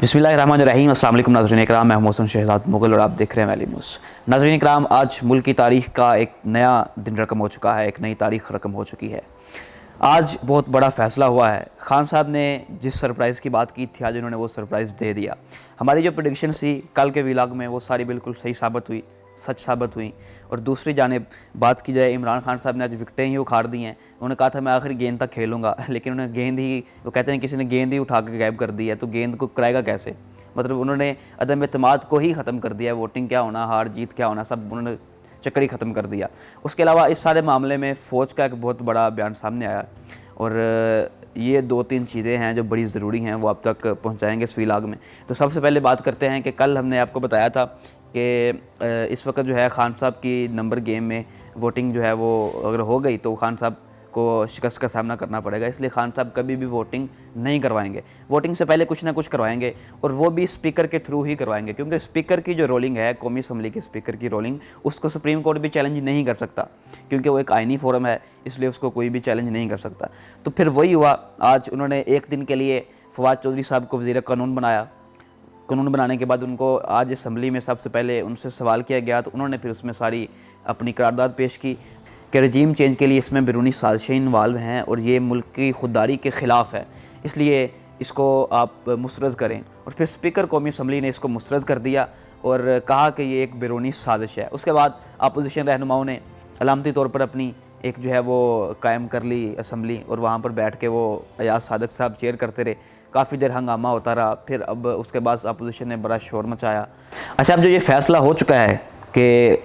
बिस्मिल्लाहिर्रहमानिर्रहीम। अस्सलाम वालेकुम नाज़रीन इकराम, मैं हूं मोहसिन शहज़ाद मुग़ल और आप देख रहे हैं वैली न्यूज़। नाज़रीन इकराम, आज मुल्क की तारीख़ का एक नया दिन रकम हो चुका है, एक नई तारीख़ रकम हो चुकी है। आज बहुत बड़ा फ़ैसला हुआ है। खान साहब ने जिस सरप्राइज़ की बात की थी, आज उन्होंने वो सरप्राइज़ दे दिया। हमारी जो प्रेडिक्शन थी कल के व्लॉग में, वो सारी बिल्कुल सही साबित हुई, सच साबित हुई। और दूसरी जानिब बात की जाए, इमरान खान साहब ने आज विकटें ही उखाड़ दी हैं। उन्होंने कहा था मैं आखिर गेंद तक खेलूँगा, लेकिन उन्होंने गेंद ही, वो कहते हैं किसी ने गेंद ही उठा के गायब कर दी है, तो गेंद को कराएगा कैसे। मतलब उन्होंने अदम एतमाद को ही ख़त्म कर दिया है। वोटिंग क्या होना, हार जीत क्या होना, सब उन्होंने चक्कर ही ख़त्म कर दिया। उसके अलावा इस सारे मामले में फ़ौज का एक बहुत बड़ा बयान सामने आया और ये 2-3 चीज़ें हैं जो बड़ी ज़रूरी हैं, वो आप तक पहुंचाएंगे इस व्लॉग में। तो सबसे पहले बात करते हैं कि कल हमने आपको बताया था कि इस वक्त जो है खान साहब की नंबर गेम में वोटिंग जो है वो अगर हो गई तो खान साहब को शिकस्त का सामना करना पड़ेगा। इसलिए खान साहब कभी भी वोटिंग नहीं करवाएंगे। वोटिंग से पहले कुछ ना कुछ करवाएंगे और वो भी स्पीकर के थ्रू ही करवाएंगे, क्योंकि स्पीकर की जो रोलिंग है, कौमी असम्बली के स्पीकर की रोलिंग, उसको सुप्रीम कोर्ट भी चैलेंज नहीं कर सकता, क्योंकि वो एक आइनी फोरम है, इसलिए उसको कोई भी चैलेंज नहीं कर सकता। तो फिर वही हुआ, आज उन्होंने एक दिन के लिए फवाद चौधरी साहब को वज़ीर कानून बनाया। कानून बनाने के बाद उनको आज असम्बली में सबसे पहले उनसे सवाल किया गया, तो उन्होंने फिर उसमें सारी अपनी करारदाद पेश की कि रजीम चेंज के लिए इसमें बैरूनी साजिशें इन्वाल्व हैं और ये मुल्क की खुददारी के ख़िलाफ़ है, इसलिए इसको आप मुस्तरद करें। और फिर स्पीकर कौमी असम्बली ने इसको मुस्तरद कर दिया और कहा कि ये एक बैरूनी साजिश है। उसके बाद अपोजिशन रहनुमाओं ने अलामती तौर पर अपनी एक जो है वो कायम कर ली असम्बली, और वहाँ पर बैठ के वो अयाज सादक साहब चेयर करते रहे। काफ़ी देर हंगामा होता रहा। फिर अब उसके बाद अपोजिशन ने बड़ा शोर मचाया। अच्छा, अब जो ये फ़ैसला हो चुका है कि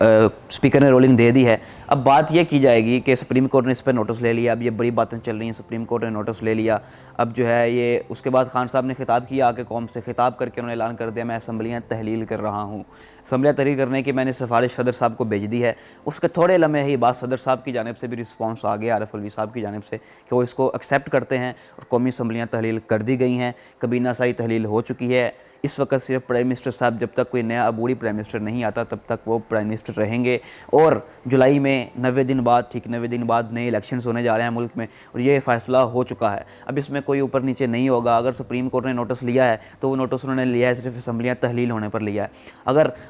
स्पीकर ने रोलिंग दे दी है, अब बात यह की जाएगी कि सुप्रीम कोर्ट ने इस पर नोटिस ले लिया। अब ये बड़ी बातें चल रही हैं, सुप्रीम कोर्ट ने नोटिस ले लिया। अब जो है ये, उसके बाद खान साहब ने खिताब किया, आके कौम से खिताब करके उन्होंने ऐलान कर दिया मैं असम्बलियाँ तहलील कर रहा हूँ। असम्बलियाँ तहलील करने की मैंने सिफारिश सदर साहब को भेज दी है। उसके थोड़े लम्हे ही बाद सदर साहब की जानिब से भी रिस्पॉन्स आ गया, आरिफ अलवी साहब की जानिब से, कि वो इसको एक्सेप्ट करते हैं और कौमी असम्बलियाँ तहलील कर दी गई हैं। कबीना सारी तहलील हो चुकी है। इस वक्त सिर्फ प्राइम मिनिस्टर साहब, जब तक कोई नया अबूरी प्राइम मिनिस्टर नहीं आता तब तक वो प्राइम मिनिस्टर रहेंगे। और जुलाई में 90 दिन बाद, ठीक 90 दिन बाद नए इलेक्शंस होने जा रहे हैं मुल्क में, और ये फ़ैसला हो चुका है। अब इसमें कोई ऊपर नीचे नहीं होगा। अगर सुप्रीम कोर्ट ने नोटिस लिया है तो वो नोटिस उन्होंने लिया है सिर्फ असम्बलियाँ तहलील होने पर लिया है।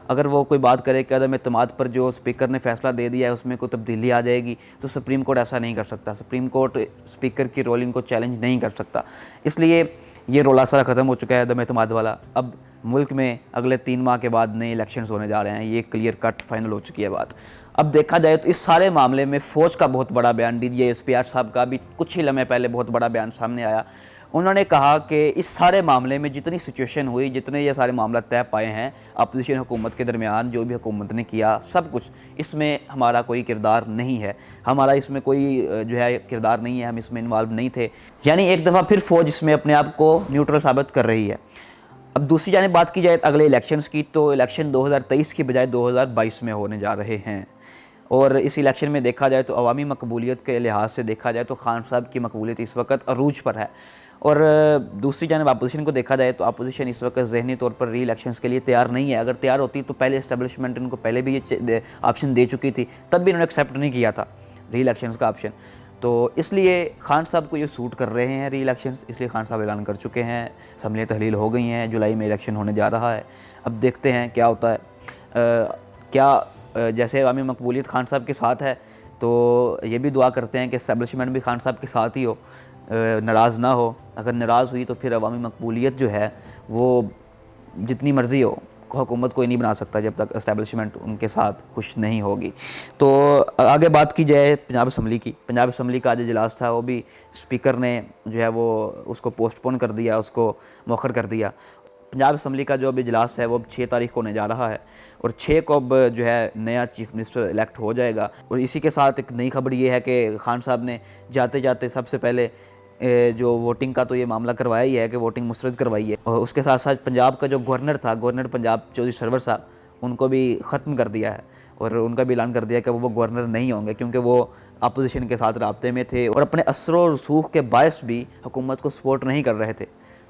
अगर वो कोई बात करे कि अदम एतमाद पर जो स्पीकर ने फ़ैसला दे दिया है उसमें कोई तब्दीली आ जाएगी, तो सुप्रीम कोर्ट ऐसा नहीं कर सकता। सुप्रीम कोर्ट स्पीकर की रोलिंग को चैलेंज नहीं कर सकता। इसलिए ये रोला सारा ख़त्म हो चुका है अदम एतमाद वाला। अब मुल्क में अगले 3 माह के बाद नए इलेक्शंस होने जा रहे हैं, ये क्लियर कट फाइनल हो चुकी है बात। अब देखा जाए तो इस सारे मामले में फ़ौज का बहुत बड़ा बयान, DGSPR साहब का भी कुछ ही लम्हे पहले बहुत बड़ा बयान सामने आया। उन्होंने कहा कि इस सारे मामले में जितनी सिचुएशन हुई, जितने ये सारे मामला तय पाए हैं अपोजिशन हुकूमत के दरमियान, जो भी हुकूमत ने किया सब कुछ, इसमें हमारा कोई किरदार नहीं है, हमारा इसमें कोई जो है किरदार नहीं है, हम इसमें इन्वॉल्व नहीं थे। यानी एक दफ़ा फिर फ़ौज इसमें अपने आप को न्यूट्रल साबित कर रही है। अब दूसरी जानिब बात की जाए अगले इलेक्शंस की, तो इलेक्शन 2023 की बजाय 2022 में होने जा रहे हैं। और इस इलेक्शन में देखा जाए तो अवामी मकबूलियत के लिहाज से देखा जाए तो खान साहब की मकबूलियत इस वक्त अरूज पर है। और दूसरी जानिब अपोजिशन को देखा जाए तो अपोजिशन इस वक्त ज़हनी तौर पर री इलेक्शंस के लिए तैयार नहीं है। अगर तैयार होती तो पहले इस्टेब्लिशमेंट इनको पहले भी ये ऑप्शन दे चुकी थी, तब भी इन्होंने एक्सेप्ट नहीं किया था री इलेक्शंस का ऑप्शन। तो इसलिए खान साहब को ये सूट कर रहे हैं री इलेक्शंस, इसलिए खान साहब ऐलान कर चुके हैं। असम्बलियाँ तहलील हो गई हैं, जुलाई में इलेक्शन होने जा रहा है। अब देखते हैं क्या होता है। जैसे अवामी मकबूलियत खान साहब के साथ है, तो ये भी दुआ करते हैं कि इस्टेब्लिशमेंट भी खान साहब के साथ ही हो, नाराज़ ना हो। अगर नाराज़ हुई तो फिर अवामी मकबूलियत जो है वो जितनी मर्ज़ी हो, हुकूमत कोई नहीं बना सकता जब तक इस्टेब्लिशमेंट उनके साथ खुश नहीं होगी। तो आगे बात की जाए पंजाब असम्बली की। पंजाब असम्बली का आज इजलास था, वो भी स्पीकर ने जो है वो उसको पोस्टपोन कर दिया, उसको मौखर कर दिया। पंजाब असम्बली का जो अब इजलास है वो अब 6 तारीख को होने जा रहा है और 6 को अब जो है नया चीफ़ मिनिस्टर इलेक्ट हो जाएगा। और इसी के साथ एक नई खबर ये है कि खान साहब ने जाते जाते सबसे पहले जो वोटिंग का तो ये मामला करवाया ही है कि वोटिंग मुस्तरद करवाई है, और उसके साथ साथ पंजाब का जो गवर्नर था, गवर्नर पंजाब चौधरी सरवर साहब, उनको भी ख़त्म कर दिया है और उनका भी ऐलान कर दिया कि वो गवर्नर नहीं होंगे, क्योंकि वो अपोजिशन के साथ राब्ते में थे और अपने असर और रसूख के बायस भी हुकूमत को सपोर्ट नहीं कर रहे थे,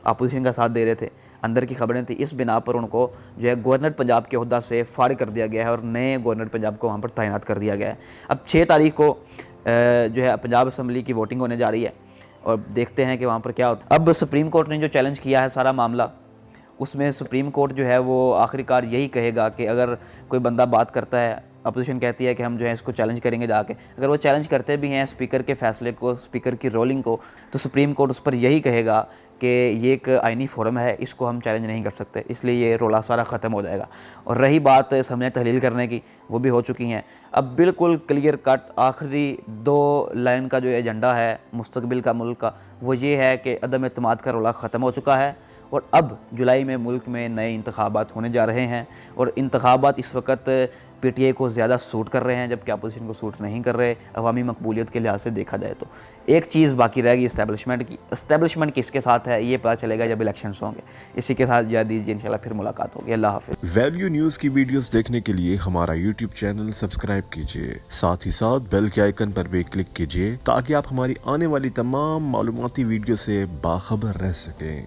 अपोजिशन का साथ दे रहे थे। अंदर की खबरें थी, इस बिना पर उनको जो है गवर्नर पंजाब के ओहदा से फारिग कर दिया गया है और नए गवर्नर पंजाब को वहाँ पर तैनात कर दिया गया है। अब 6 तारीख को जो है पंजाब असम्बली की वोटिंग होने जा रही है और देखते हैं कि वहाँ पर क्या होता है। अब सुप्रीम कोर्ट ने जो चैलेंज किया है सारा मामला, उसमें सुप्रीम कोर्ट जो है वो आखिरकार यही कहेगा कि अगर कोई बंदा बात करता है, अपोजिशन कहती है कि हम जो है इसको चैलेंज करेंगे जाके, अगर वो चैलेंज करते भी हैं स्पीकर के फैसले को, स्पीकर की रोलिंग को, तो सुप्रीम कोर्ट उस पर यही कहेगा कि ये एक आइनी फोरम है, इसको हम चैलेंज नहीं कर सकते, इसलिए ये रोला सारा ख़त्म हो जाएगा। और रही बात समझ तहलील करने की, वो भी हो चुकी हैं। अब बिल्कुल क्लियर कट आखिरी 2 लाइन का जो एजेंडा है मुस्तकबिल का मुल्क का, वो ये है कि अदम एतमाद का रोला ख़त्म हो चुका है और अब जुलाई में मुल्क में नए इंतखाबात होने जा रहे हैं। और इंतखाबात इस वक्त पीटीआई को ज़्यादा सूट कर रहे हैं, जबकि अपोजिशन को सूट नहीं कर रहे अवामी मकबूलियत के लिहाज से देखा जाए तो। एक चीज़ बाकी रहेगी इस्टेब्लिशमेंट की। इस्टेब्लिशमेंट किसके साथ है ये पता चलेगा जब इलेक्शंस होंगे। इसी के साथ इजाज़त दीजिए, इंशाल्लाह फिर मुलाकात होगी। अल्लाह हाफिज़। वैल्यू न्यूज़ की वीडियोस देखने के लिए हमारा यूट्यूब चैनल सब्सक्राइब कीजिए, साथ ही साथ बेल के आइकन पर भी क्लिक कीजिए ताकि आप हमारी आने वाली तमाम मालूमाती वीडियो से बाखबर रह सकें।